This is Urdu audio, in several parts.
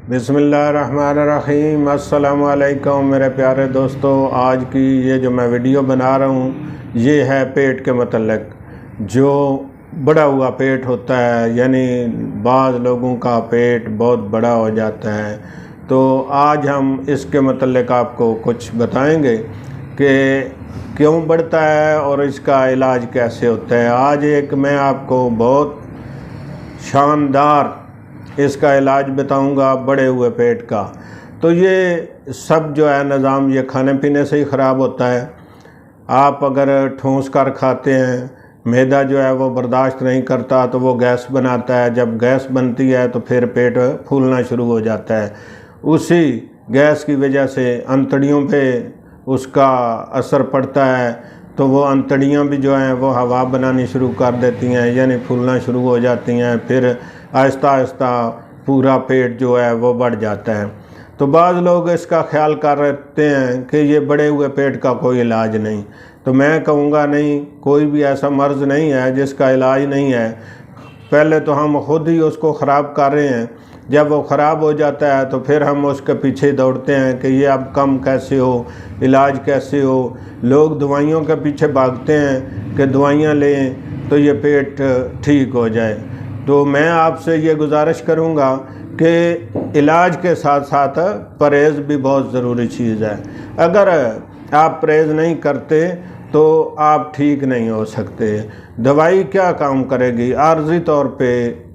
بسم اللہ الرحمن الرحیم۔ السلام علیکم میرے پیارے دوستو، آج کی یہ جو میں ویڈیو بنا رہا ہوں یہ ہے پیٹ کے متعلق۔ جو بڑا ہوا پیٹ ہوتا ہے، یعنی بعض لوگوں کا پیٹ بہت بڑا ہو جاتا ہے، تو آج ہم اس کے متعلق آپ کو کچھ بتائیں گے کہ کیوں بڑھتا ہے اور اس کا علاج کیسے ہوتا ہے۔ آج ایک میں آپ کو بہت شاندار اس کا علاج بتاؤں گا بڑے ہوئے پیٹ کا۔ تو یہ سب جو ہے نظام یہ کھانے پینے سے ہی خراب ہوتا ہے۔ آپ اگر ٹھونس کر کھاتے ہیں، معدہ جو ہے وہ برداشت نہیں کرتا تو وہ گیس بناتا ہے، جب گیس بنتی ہے تو پھر پیٹ پھولنا شروع ہو جاتا ہے۔ اسی گیس کی وجہ سے انتڑیوں پہ اس کا اثر پڑتا ہے، تو وہ انتڑیاں بھی جو ہیں وہ ہوا بنانی شروع کر دیتی ہیں، یعنی پھولنا شروع ہو جاتی ہیں، پھر آہستہ آہستہ پورا پیٹ جو ہے وہ بڑھ جاتا ہے۔ تو بعض لوگ اس کا خیال کرتے ہیں کہ یہ بڑے ہوئے پیٹ کا کوئی علاج نہیں، تو میں کہوں گا نہیں، کوئی بھی ایسا مرض نہیں ہے جس کا علاج نہیں ہے۔ پہلے تو ہم خود ہی اس کو خراب کر رہے ہیں، جب وہ خراب ہو جاتا ہے تو پھر ہم اس کے پیچھے دوڑتے ہیں کہ یہ اب کم کیسے ہو، علاج کیسے ہو۔ لوگ دوائیوں کے پیچھے بھاگتے ہیں کہ دوائیاں لیں تو یہ پیٹ ٹھیک ہو جائے۔ تو میں آپ سے یہ گزارش کروں گا کہ علاج کے ساتھ ساتھ پرہیز بھی بہت ضروری چیز ہے۔ اگر آپ پرہیز نہیں کرتے تو آپ ٹھیک نہیں ہو سکتے۔ دوائی کیا کام کرے گی؟ عارضی طور پہ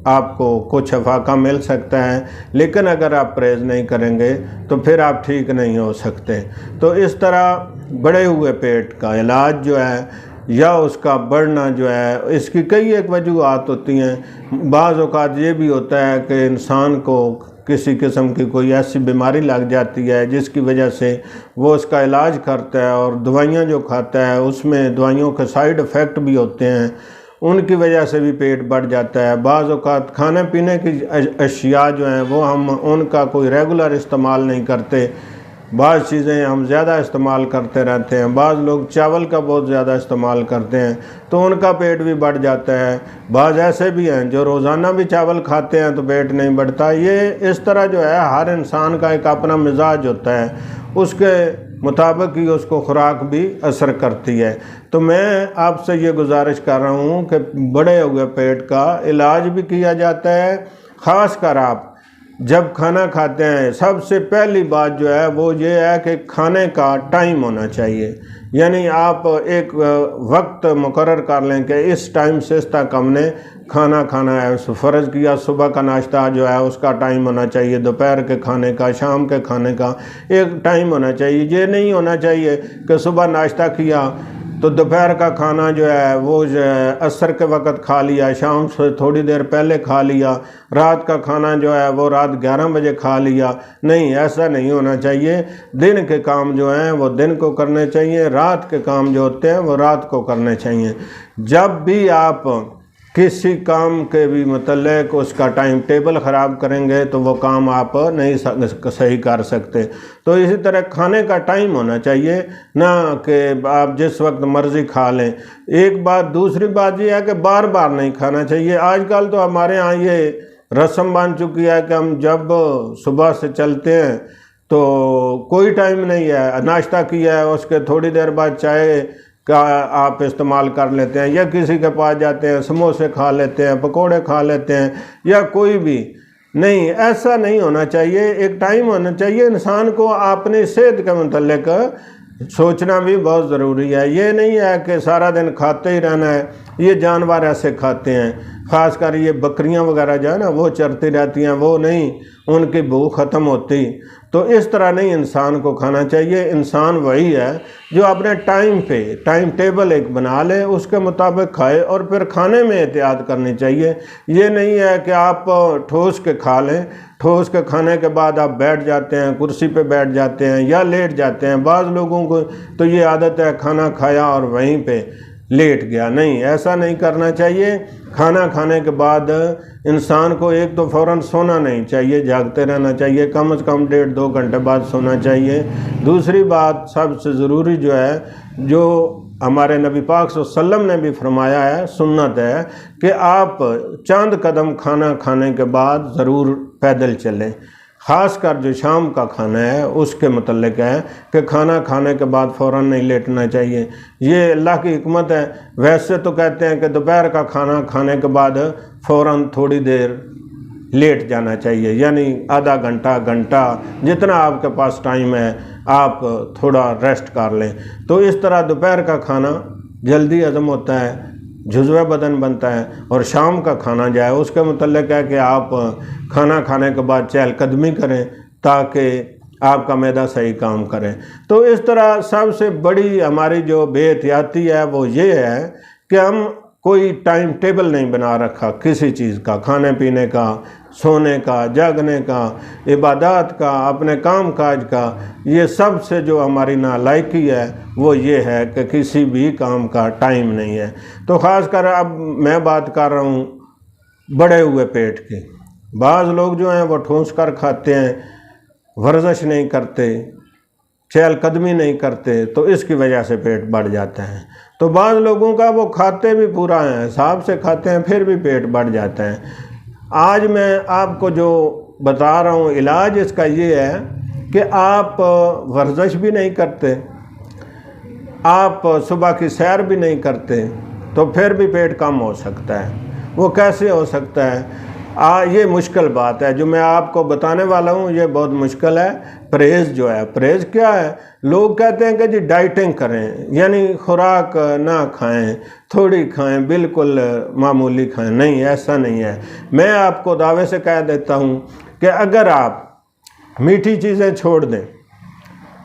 آپ کو کچھ افاقہ مل سکتا ہے، لیکن اگر آپ پرہیز نہیں کریں گے تو پھر آپ ٹھیک نہیں ہو سکتے۔ تو اس طرح بڑے ہوئے پیٹ کا علاج جو ہے یا اس کا بڑھنا جو ہے، اس کی کئی ایک وجوہات ہوتی ہیں۔ بعض اوقات یہ بھی ہوتا ہے کہ انسان کو کسی قسم کی کوئی ایسی بیماری لگ جاتی ہے جس کی وجہ سے وہ اس کا علاج کرتا ہے، اور دوائیاں جو کھاتا ہے اس میں دوائیوں کے سائیڈ افیکٹ بھی ہوتے ہیں، ان کی وجہ سے بھی پیٹ بڑھ جاتا ہے۔ بعض اوقات کھانے پینے کی اشیاء جو ہیں وہ ہم ان کا کوئی ریگولر استعمال نہیں کرتے، بعض چیزیں ہم زیادہ استعمال کرتے رہتے ہیں۔ بعض لوگ چاول کا بہت زیادہ استعمال کرتے ہیں تو ان کا پیٹ بھی بڑھ جاتا ہے۔ بعض ایسے بھی ہیں جو روزانہ بھی چاول کھاتے ہیں تو پیٹ نہیں بڑھتا۔ یہ اس طرح جو ہے ہر انسان کا ایک اپنا مزاج ہوتا ہے، اس کے مطابق ہی اس کو خوراک بھی اثر کرتی ہے۔ تو میں آپ سے یہ گزارش کر رہا ہوں کہ بڑے ہوئے پیٹ کا علاج بھی کیا جاتا ہے۔ خاص کر آپ جب کھانا کھاتے ہیں، سب سے پہلی بات جو ہے وہ یہ ہے کہ کھانے کا ٹائم ہونا چاہیے، یعنی آپ ایک وقت مقرر کر لیں کہ اس ٹائم سے اس تک ہم نے کھانا کھانا ہے۔ فرض کیا صبح کا ناشتہ جو ہے اس کا ٹائم ہونا چاہیے، دوپہر کے کھانے کا، شام کے کھانے کا ایک ٹائم ہونا چاہیے۔ یہ نہیں ہونا چاہیے کہ صبح ناشتہ کیا تو دوپہر کا کھانا جو ہے وہ عصر کے وقت کھا لیا، شام سے تھوڑی دیر پہلے کھا لیا، رات کا کھانا جو ہے وہ رات 11 بجے کھا لیا۔ نہیں، ایسا نہیں ہونا چاہیے۔ دن کے کام جو ہیں وہ دن کو کرنے چاہیے، رات کے کام جو ہوتے ہیں وہ رات کو کرنے چاہیے۔ جب بھی آپ کسی کام کے بھی متعلق اس کا ٹائم ٹیبل خراب کریں گے تو وہ کام آپ نہیں صحیح کر سکتے۔ تو اسی طرح کھانے کا ٹائم ہونا چاہیے، نہ کہ آپ جس وقت مرضی کھا لیں۔ ایک بات، دوسری بات یہ ہے کہ بار بار نہیں کھانا چاہیے۔ آج کل تو ہمارے ہاں یہ رسم بن چکی ہے کہ ہم جب صبح سے چلتے ہیں تو کوئی ٹائم نہیں ہے، ناشتہ کیا ہے اس کے تھوڑی دیر بعد چائے کا آپ استعمال کر لیتے ہیں، یا کسی کے پاس جاتے ہیں سموسے کھا لیتے ہیں، پکوڑے کھا لیتے ہیں، یا کوئی بھی نہیں۔ ایسا نہیں ہونا چاہیے، ایک ٹائم ہونا چاہیے۔ انسان کو اپنی صحت کے متعلق سوچنا بھی بہت ضروری ہے۔ یہ نہیں ہے کہ سارا دن کھاتے ہی رہنا ہے۔ یہ جانور ایسے کھاتے ہیں، خاص کر یہ بکریاں وغیرہ جو ہے نا وہ چرتی رہتی ہیں، وہ نہیں، ان کی بھوک ختم ہوتی۔ تو اس طرح نہیں انسان کو کھانا چاہیے۔ انسان وہی ہے جو اپنے ٹائم پہ ٹائم ٹیبل ایک بنا لے، اس کے مطابق کھائے، اور پھر کھانے میں احتیاط کرنی چاہیے۔ یہ نہیں ہے کہ آپ ٹھوس کے کھا لیں، ٹھوس کے کھانے کے بعد آپ بیٹھ جاتے ہیں، کرسی پہ بیٹھ جاتے ہیں یا لیٹ جاتے ہیں۔ بعض لوگوں کو تو یہ عادت ہے کھانا کھایا اور وہیں پہ لیٹ گیا۔ نہیں، ایسا نہیں کرنا چاہیے۔ کھانا کھانے کے بعد انسان کو ایک تو فوراً سونا نہیں چاہیے، جاگتے رہنا چاہیے، کم از کم 1.5-2 گھنٹے بعد سونا چاہیے۔ دوسری بات سب سے ضروری جو ہے، جو ہمارے نبی پاک صلی اللہ علیہ وسلم نے بھی فرمایا ہے، سنت ہے کہ آپ چند قدم کھانا کھانے کے بعد ضرور پیدل چلیں۔ خاص کر جو شام کا کھانا ہے اس کے متعلق ہے کہ کھانا کھانے کے بعد فوراً نہیں لیٹنا چاہیے. یہ اللہ کی حکمت ہے. ویسے تو کہتے ہیں کہ دوپہر کا کھانا کھانے کے بعد فوراً تھوڑی دیر لیٹ جانا چاہیے، یعنی آدھا گھنٹہ جتنا آپ کے پاس ٹائم ہے آپ تھوڑا ریسٹ کر لیں. تو اس طرح دوپہر کا کھانا جلدی ہضم ہوتا ہے، جزوِ بدن بنتا ہے. اور شام کا کھانا جو ہے اس کے متعلق ہے کہ آپ کھانا کھانے کے بعد چہل قدمی کریں تاکہ آپ کا معدہ صحیح کام کرے. تو اس طرح سب سے بڑی ہماری جو بے احتیاطی ہے وہ یہ ہے کہ ہم کوئی ٹائم ٹیبل نہیں بنا رکھا کسی چیز کا، کھانے پینے کا، سونے کا، جاگنے کا، عبادات کا، اپنے کام کاج کا. یہ سب سے جو ہماری نالائقی ہے وہ یہ ہے کہ کسی بھی کام کا ٹائم نہیں ہے. تو خاص کر اب میں بات کر رہا ہوں بڑے ہوئے پیٹ کی. بعض لوگ جو ہیں وہ ٹھونس کر کھاتے ہیں، ورزش نہیں کرتے، چہل قدمی نہیں کرتے، تو اس کی وجہ سے پیٹ بڑھ جاتا ہے. تو بعض لوگوں کا وہ کھاتے بھی پورا ہیں، حساب سے کھاتے ہیں، پھر بھی پیٹ بڑھ جاتا ہے. آج میں آپ کو جو بتا رہا ہوں علاج اس کا یہ ہے کہ آپ ورزش بھی نہیں کرتے، آپ صبح کی سیر بھی نہیں کرتے، تو پھر بھی پیٹ کم ہو سکتا ہے. وہ کیسے ہو سکتا ہے؟ یہ مشکل بات ہے جو میں آپ کو بتانے والا ہوں، یہ بہت مشکل ہے. پرہیز جو ہے، پرہیز کیا ہے؟ لوگ کہتے ہیں کہ جی ڈائٹنگ کریں، یعنی خوراک نہ کھائیں، تھوڑی کھائیں، بالکل معمولی کھائیں. نہیں، ایسا نہیں ہے. میں آپ کو دعوے سے کہہ دیتا ہوں کہ اگر آپ میٹھی چیزیں چھوڑ دیں،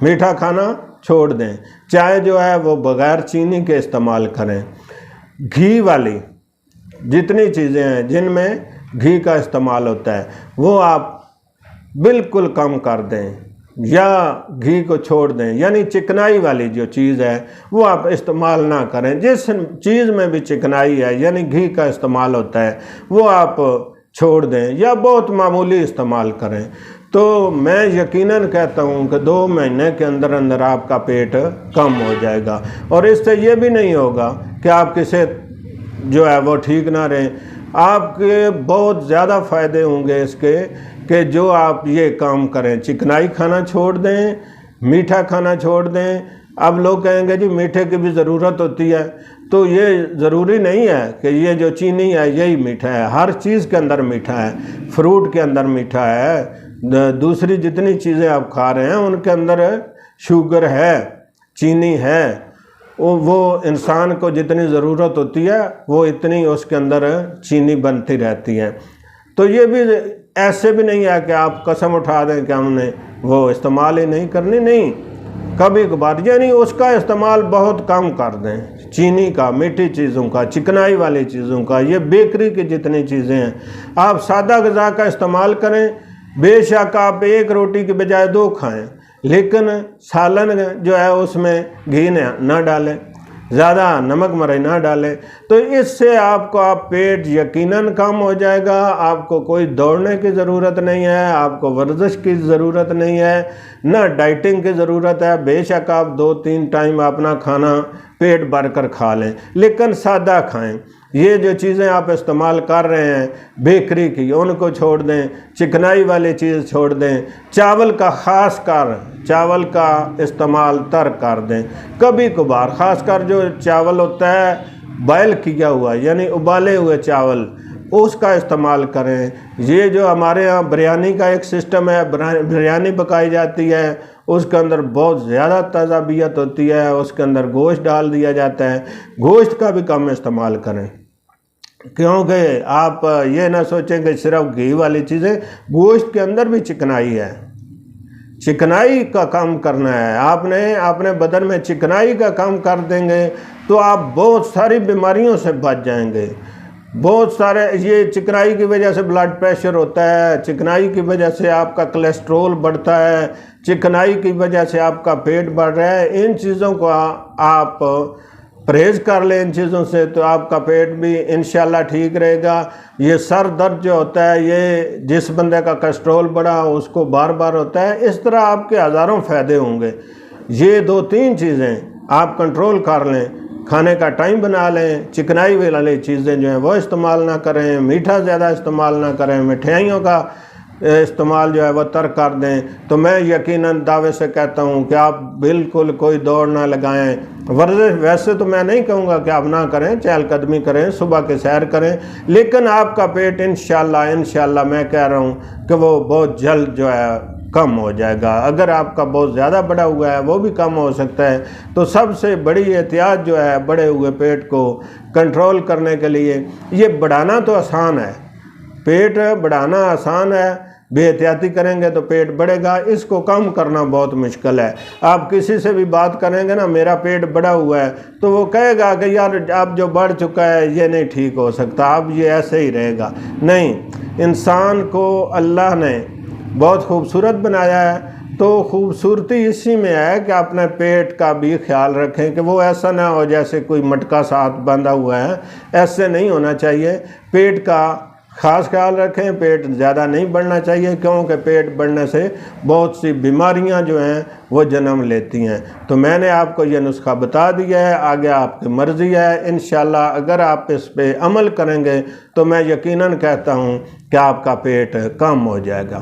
میٹھا کھانا چھوڑ دیں، چائے جو ہے وہ بغیر چینی کے استعمال کریں، گھی والی جتنی چیزیں ہیں جن میں گھی کا استعمال ہوتا ہے وہ آپ بالکل کم کر دیں یا گھی کو چھوڑ دیں. یعنی چکنائی والی جو چیز ہے وہ آپ استعمال نہ کریں. جس چیز میں بھی چکنائی ہے یعنی گھی کا استعمال ہوتا ہے وہ آپ چھوڑ دیں یا بہت معمولی استعمال کریں. تو میں یقیناً کہتا ہوں کہ 2 مہینے کے اندر اندر آپ کا پیٹ کم ہو جائے گا. اور اس سے یہ بھی نہیں ہوگا کہ آپ کی صحت جو ہے وہ ٹھیک نہ رہیں. آپ کے بہت زیادہ فائدے ہوں گے اس کے کہ جو آپ یہ کام کریں، چکنائی کھانا چھوڑ دیں، میٹھا کھانا چھوڑ دیں. اب لوگ کہیں گے جی میٹھے کی بھی ضرورت ہوتی ہے، تو یہ ضروری نہیں ہے کہ یہ جو چینی ہے یہی میٹھا ہے. ہر چیز کے اندر میٹھا ہے، فروٹ کے اندر میٹھا ہے، دوسری جتنی چیزیں آپ کھا رہے ہیں ان کے اندر شوگر ہے، چینی ہے. وہ انسان کو جتنی ضرورت ہوتی ہے وہ اتنی اس کے اندر چینی بنتی رہتی ہے. تو یہ بھی ایسے بھی نہیں ہے کہ آپ قسم اٹھا دیں کہ ہم نے وہ استعمال ہی نہیں کرنی. نہیں، کبھی کبھار یعنی اس کا استعمال بہت کم کر دیں، چینی کا، میٹھی چیزوں کا، چکنائی والی چیزوں کا، یہ بیکری کی جتنی چیزیں ہیں. آپ سادہ غذا کا استعمال کریں. بے شک آپ 1 روٹی کی بجائے 2 کھائیں، لیکن سالن جو ہے اس میں گھی نہ ڈالیں، زیادہ نمک مرچ نہ ڈالیں. تو اس سے آپ پیٹ یقیناً کم ہو جائے گا. آپ کو کوئی دوڑنے کی ضرورت نہیں ہے، آپ کو ورزش کی ضرورت نہیں ہے، نہ ڈائٹنگ کی ضرورت ہے. بے شک آپ 2-3 ٹائم اپنا کھانا پیٹ بھر کر کھا لیں، لیکن سادہ کھائیں. یہ جو چیزیں آپ استعمال کر رہے ہیں بیکری کی ان کو چھوڑ دیں، چکنائی والی چیز چھوڑ دیں. چاول کا خاص کر چاول کا استعمال ترک کر دیں. کبھی کبھار خاص کر جو چاول ہوتا ہے بائل کیا ہوا یعنی ابالے ہوئے چاول اس کا استعمال کریں. یہ جو ہمارے ہاں بریانی کا ایک سسٹم ہے، بریانی پکائی جاتی ہے، اس کے اندر بہت زیادہ تیزابیت ہوتی ہے، اس کے اندر گوشت ڈال دیا جاتا ہے. گوشت کا بھی کم استعمال کریں، کیونکہ آپ یہ نہ سوچیں کہ صرف گھی والی چیزیں، گوشت کے اندر بھی چکنائی ہے. چکنائی کا کام کرنا ہے آپ نے. اپنے بدن میں چکنائی کا کام کر دیں گے تو آپ بہت ساری بیماریوں سے بچ جائیں گے. بہت سارے یہ چکنائی کی وجہ سے بلڈ پریشر ہوتا ہے، چکنائی کی وجہ سے آپ کا کولیسٹرول بڑھتا ہے، چکنائی کی وجہ سے آپ کا پیٹ بڑھ رہا ہے. ان چیزوں کو آپ پرہیز کر لیں ان چیزوں سے تو آپ کا پیٹ بھی انشاءاللہ ٹھیک رہے گا. یہ سر درد جو ہوتا ہے یہ جس بندے کا کولیسٹرول بڑھا اس کو بار بار ہوتا ہے. اس طرح آپ کے ہزاروں فائدے ہوں گے. یہ 2-3 چیزیں آپ کنٹرول کر لیں. کھانے کا ٹائم بنا لیں، چکنائی والی چیزیں جو ہیں وہ استعمال نہ کریں، میٹھا زیادہ استعمال نہ کریں، مٹھائیوں کا استعمال جو ہے وہ ترک کر دیں تو میں یقیناً دعوے سے کہتا ہوں کہ آپ بالکل کوئی دوڑ نہ لگائیں۔ ورزش ویسے تو میں نہیں کہوں گا کہ آپ نہ کریں، چہل قدمی کریں، صبح کے سیر کریں، لیکن آپ کا پیٹ انشاءاللہ میں کہہ رہا ہوں کہ وہ بہت جلد جو ہے کم ہو جائے گا۔ اگر آپ کا بہت زیادہ بڑا ہوا ہے وہ بھی کم ہو سکتا ہے۔ تو سب سے بڑی احتیاط جو ہے بڑے ہوئے پیٹ کو کنٹرول کرنے کے لیے، یہ بڑھانا تو آسان ہے، پیٹ بڑھانا آسان ہے، بے احتیاطی کریں گے تو پیٹ بڑھے گا، اس کو کم کرنا بہت مشکل ہے۔ آپ کسی سے بھی بات کریں گے نا میرا پیٹ بڑھا ہوا ہے تو وہ کہے گا کہ یار اب جو بڑھ چکا ہے یہ نہیں ٹھیک ہو سکتا، اب یہ ایسے ہی رہے گا۔ نہیں، انسان کو اللہ نے بہت خوبصورت بنایا ہے، تو خوبصورتی اسی میں ہے کہ اپنے پیٹ کا بھی خیال رکھیں کہ وہ ایسا نہ ہو جیسے کوئی مٹکا ساتھ باندھا ہوا ہے، ایسے نہیں ہونا چاہیے۔ پیٹ کا خاص خیال رکھیں، پیٹ زیادہ نہیں بڑھنا چاہیے، کیونکہ پیٹ بڑھنے سے بہت سی بیماریاں جو ہیں وہ جنم لیتی ہیں۔ تو میں نے آپ کو یہ نسخہ بتا دیا ہے، آگے آپ کی مرضی ہے۔ انشاءاللہ اگر آپ اس پہ عمل کریں گے تو میں یقیناً کہتا ہوں کہ آپ کا پیٹ کم ہو جائے گا۔